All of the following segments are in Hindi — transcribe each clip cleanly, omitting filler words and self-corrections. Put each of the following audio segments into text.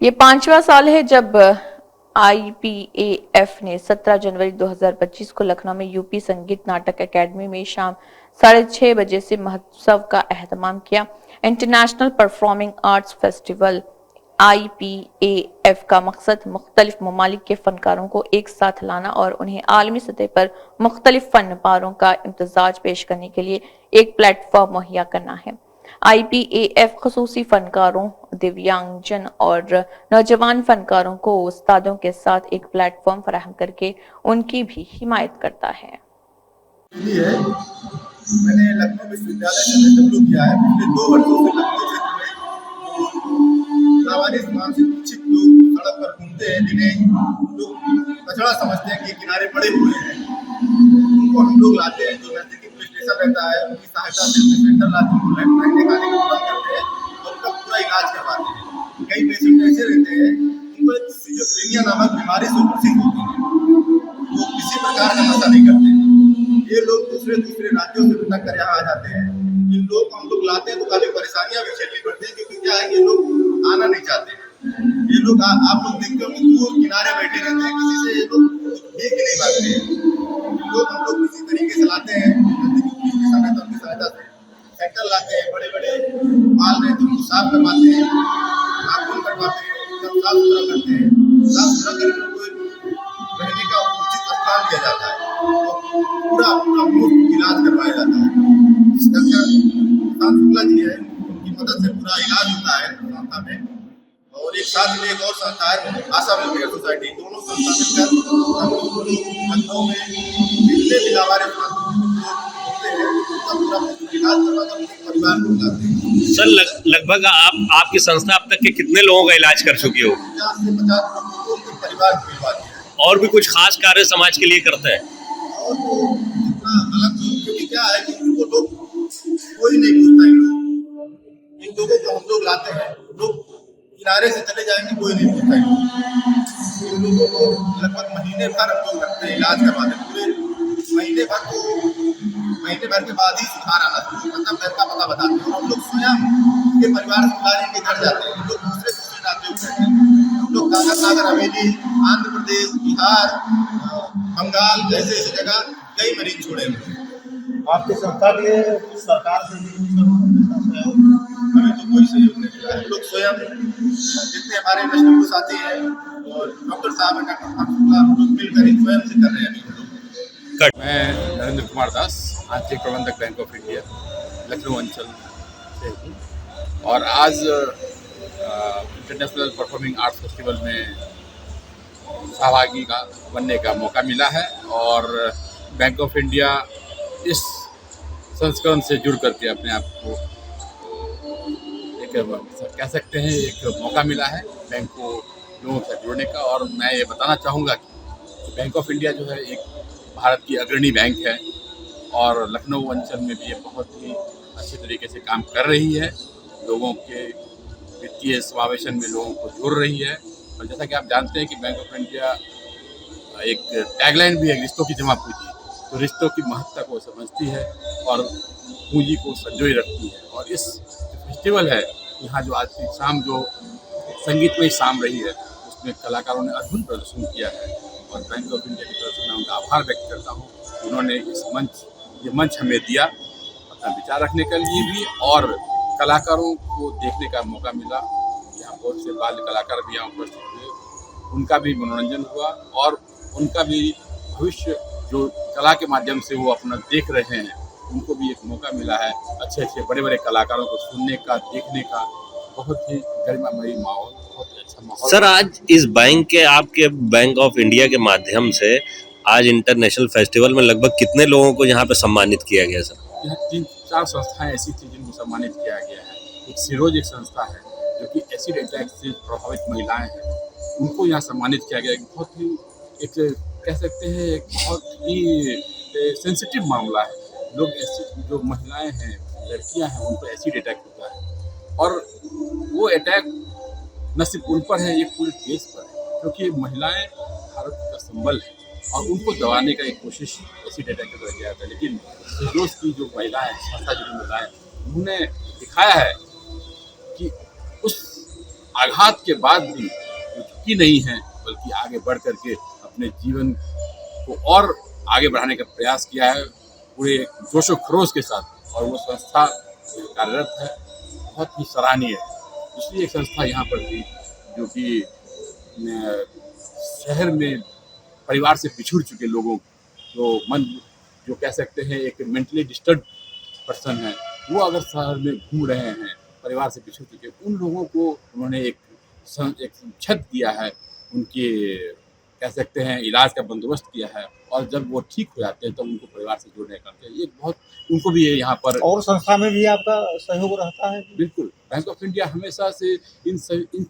ये 5वां साल है जब IPAF ने 17 जनवरी 2025 को लखनऊ में यूपी संगीत नाटक एकेडमी में शाम 6:30 बजे से महोत्सव का एहतमाम किया। International performing arts festival IPAF का मकसद मुख्तलिफ ममालिक के फनकारों को एक साथ लाना और उन्हें आलमी सतह पर मुख्तलिफ फन पारों का इम्तजाज पेश करने के लिए एक प्लेटफॉर्म मुहैया करना है। IPAF खसूसी फनकारों, दिव्यांगजन और नौजवान फनकारों को उस्तादों के साथ एक प्लेटफॉर्म फराहम करके उनकी भी हिमायत करता है। मैंने लखनऊ विश्वविद्यालय से MSW किया है। पिछले 2 वर्षों से लखनऊ क्षेत्र में लावारिस मानसिक शिक्षित लोग सड़क पर घूमते हैं, जिन्हें लोग कचरा समझते हैं कि किनारे पड़े हुए हैं, उनको हम लोग लाते हैं। जो नजदीकी पुलिस स्टेशन रहता है, उनकी सहायता से सेंटर लाते हैं, रहने खाने का प्रबंध करते हैं और उनका पूरा इलाज करवाते हैं। कई पेशेंट ऐसे रहते हैं उनको सिजोफ्रेनिया नामक बीमारी से ग्रसित होती है, वो किसी प्रकार का नशा नहीं करते। ये लोग दूसरे राज्यों से भटक कर यहाँ आ जाते हैं। इन लोग को हम लोग लाते हैं तो काफी परेशानियां भी झेलनी पड़ती है, क्योंकि क्या है, ये लोग आना नहीं चाहते। ये लोग आप लोग देखते होंगे दूर किनारे बैठे रहते हैं, किसी से ये लोग देख नहीं पाते हैं। लोग हम लोग किसी तरीके से लाते हैं, उनकी सहायता से सेंटर लाते हैं, बड़े बड़े माल रहते हैं उनको साफ करवाते हैं, नाखून करवाते हैं, सब साफ सुथरा करते हैं। साफ सुथरा करके उनको रहने का उचित स्थान दिया जाता है, पूरा मुफ्त इलाज करवाया जाता है। किसान शुक्ला जी है, उनकी मदद से पूरा इलाज होता है संस्था में। और एक साथ में एक और संस्था है आशा वेलफेयर सोसाइटी, दोनों संस्था मिलकर हम लोग लखनऊ में जितने भी लावारिस होते हैं उनका पूरा इलाज करवाकर उनके परिवार को बुलाते हैं। सर लगभग आपकी संस्था अब तक के कितने लोगों का इलाज कर चुकी हो? 50 से 50 लोगों को उनके परिवार को बुलवाते हैं। और भी कुछ खास कार्य समाज के लिए करते हैं? और तो जितना अलग, क्योंकि क्या है कि उनको लोग कोई नहीं पूछता। इन लोगों को हम लोग लाते हैं, लोग किनारे से चले जाएंगे, कोई नहीं पूछता। इन लोगों को लगभग महीने भर हम लोग रखते हैं, इलाज करवाते हैं। पूरे महीने भर के बाद ही सुधार आना शुरू होता है, घर का पता बताते हैं। और हम लोग स्वयं उनके परिवार से बुलाने के घर जाते हैं। हम लोग दूसरे राज्यों से हम लोग दादर हवेली, आंध्र प्रदेश, बिहार, बंगाल जैसे ऐसी जगह कई मरीज छोड़े। आपकी संस्था के सरकार से हमें तो कोई सहयोग नहीं मिला। हम लोग स्वयं जितने हमारे MSW साथी हैं और डॉक्टर साहब हैं, हम लोग मिलकर ही स्वयं से कर रहे हैं। मैं नरेंद्र कुमार दास, आंतरिक प्रबंधक बैंक ऑफ इंडिया लखनऊ अंचल से हूँ। और आज इंटरनेशनल परफॉर्मिंग आर्ट्स फेस्टिवल में सहभागी बनने का मौका मिला है। और बैंक ऑफ इंडिया इस संस्करण से जुड़ करके अपने आप को एक कह सकते हैं एक मौका मिला है बैंक को लोगों से जुड़ने का। और मैं ये बताना चाहूँगा कि बैंक ऑफ इंडिया जो है एक भारत की अग्रणी बैंक है और लखनऊ अंचल में भी ये बहुत ही अच्छे तरीके से काम कर रही है, लोगों के वित्तीय समावेशन में लोगों को जोड़ रही है। और जैसा कि आप जानते हैं कि बैंक ऑफ इंडिया एक टैगलाइन भी है, रिश्तों की जमा पूंजी, तो रिश्तों की महत्ता को समझती है और पूंजी को संजोए रखती है। और इस फेस्टिवल है यहाँ जो आज की शाम जो संगीतमय शाम रही है, उसमें कलाकारों ने अद्भुत प्रदर्शन किया है। और बैंक ऑफ इंडिया की तरफ से मैं उनका आभार व्यक्त करता हूँ। उन्होंने ये मंच हमें दिया अपना विचार रखने के लिए भी, और कलाकारों को देखने का मौका मिला। यहाँ बहुत से बाल कलाकार भी यहाँ उपस्थित हुए, उनका भी मनोरंजन हुआ और उनका भी भविष्य जो कला के माध्यम से वो अपना देख रहे हैं, उनको भी एक मौका मिला है अच्छे अच्छे बड़े बड़े कलाकारों को सुनने का, देखने का। बहुत ही गरिमामयी माहौल, बहुत अच्छा माहौल। सर आज इस बैंक के, आपके बैंक ऑफ इंडिया के माध्यम से आज इंटरनेशनल फेस्टिवल में लगभग कितने लोगों को यहाँ पे सम्मानित किया गया सर? यहाँ 3-4 संस्थाएं ऐसी थी जिनको सम्मानित किया गया है। एक सिरोज एक संस्था है जो कि एसिड अटैक से प्रभावित महिलाएं हैं, उनको यहाँ सम्मानित किया गया। बहुत ही एक कह सकते हैं एक बहुत ही सेंसिटिव मामला है। लोग ऐसी जो महिलाएं हैं, लड़कियां हैं, उनको एसिड अटैक होता है और वो अटैक न सिर्फ उन पर है, ये पूरे देश पर है, क्योंकि महिलाएं भारत का संबल है और उनको दबाने का एक कोशिश एसिड अटैक के द्वारा किया था। लेकिन सिरोज की जो महिलाएं, संस्था जुड़ी महिलाएं, उन्होंने दिखाया है कि उस आघात के बाद भी झुकी नहीं है, बल्कि आगे बढ़ करके अपने जीवन को और आगे बढ़ाने का प्रयास किया है पूरे जोशो खरोश के साथ। और वो संस्था कार्यरत है, बहुत ही सराहनीय है। दूसरी एक संस्था यहाँ पर थी जो कि शहर में परिवार से बिछुड़ चुके लोगों जो कह सकते हैं एक मेंटली डिस्टर्ब पर्सन है, वो अगर शहर में घूम रहे हैं, परिवार से बिछुड़ चुके, उन लोगों को उन्होंने एक छत दिया है, उनके कह सकते हैं इलाज का बंदोबस्त किया है। और जब वो ठीक हो जाते हैं तो उनको परिवार से जोड़ने का करते हैं। ये बहुत उनको भी यहाँ पर और संस्था में भी आपका सहयोग रहता है? बिल्कुल, बैंक ऑफ इंडिया हमेशा से इन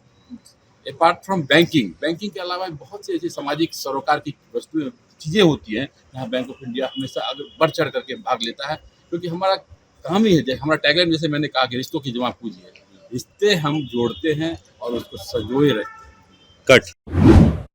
अपार्ट फ्रॉम बैंकिंग के अलावा बहुत से ऐसी सामाजिक सरोकार की वस्तुएं चीज़ें होती हैं, यहाँ बैंक ऑफ इंडिया हमेशा अगर बढ़ चढ़ करके भाग लेता है, क्योंकि हमारा काम ही है, हमारा टैगलाइन जैसे मैंने कहा कि रिश्तों की जमा पूंजी है। रिश्ते हम जोड़ते हैं और उसको संजोए रखते हैं। कट।